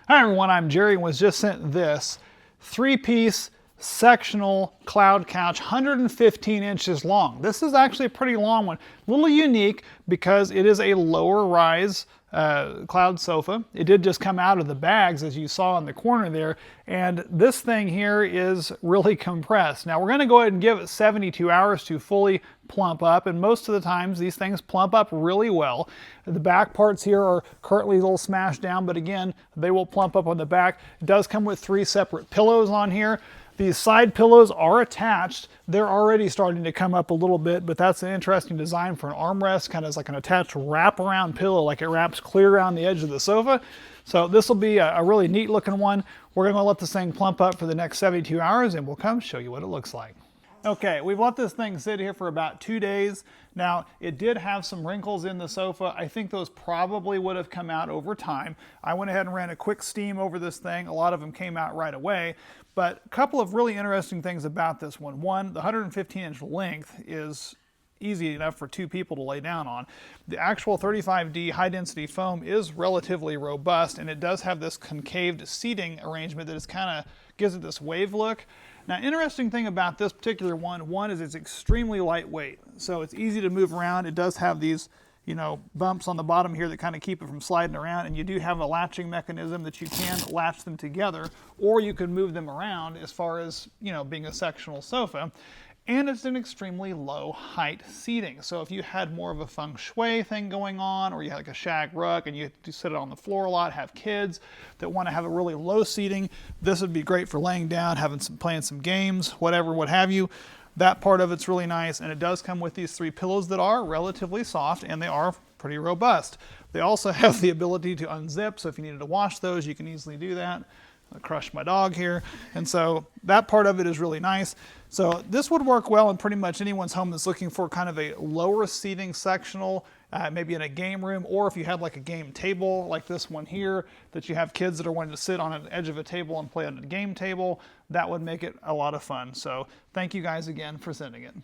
Hi everyone, I'm Jerry and was just sent this 3-piece sectional cloud couch, 115 inches long. This is actually a pretty long one. A little unique because it is a lower rise cloud sofa. It did just come out of the bags as you saw in the corner there, and this thing here is really compressed. Now we're going to go ahead and give it 72 hours to fully plump up, and most of the times these things plump up really well. The back parts here are currently a little smashed down, but again, they will plump up on the back. It does come with 3 separate pillows on here. These side pillows are attached. They're already starting to come up a little bit, but that's an interesting design for an armrest, kind of like an attached wraparound pillow, like it wraps clear around the edge of the sofa. So this will be a really neat looking one. We're gonna let this thing plump up for the next 72 hours and we'll come show you what it looks like. Okay, we've let this thing sit here for about 2 days. Now, it did have some wrinkles in the sofa. I think those probably would have come out over time. I went ahead and ran a quick steam over this thing. A lot of them came out right away. But a couple of really interesting things about this one. One, the 115-inch length is easy enough for 2 people to lay down on. The actual 35D high-density foam is relatively robust, and it does have this concaved seating arrangement that is kind of gives it this wave look. Now, interesting thing about this particular one is it's extremely lightweight, so it's easy to move around. It does have these, bumps on the bottom here that kind of keep it from sliding around, and you do have a latching mechanism that you can latch them together, or you can move them around as far as, being a sectional sofa. And it's an extremely low height seating. So if you had more of a feng shui thing going on, or you had like a shag rug and you sit it on the floor a lot, have kids that want to have a really low seating, this would be great for laying down, playing some games, whatever, what have you. That part of it's really nice, and it does come with these 3 pillows that are relatively soft and they are pretty robust. They also have the ability to unzip, so if you needed to wash those, you can easily do that. I crushed my dog here, and so that part of it is really nice. So this would work well in pretty much anyone's home that's looking for kind of a lower seating sectional, maybe in a game room, or if you had like a game table like this one here, that you have kids that are wanting to sit on an edge of a table and play on a game table, that would make it a lot of fun. So thank you guys again for sending it.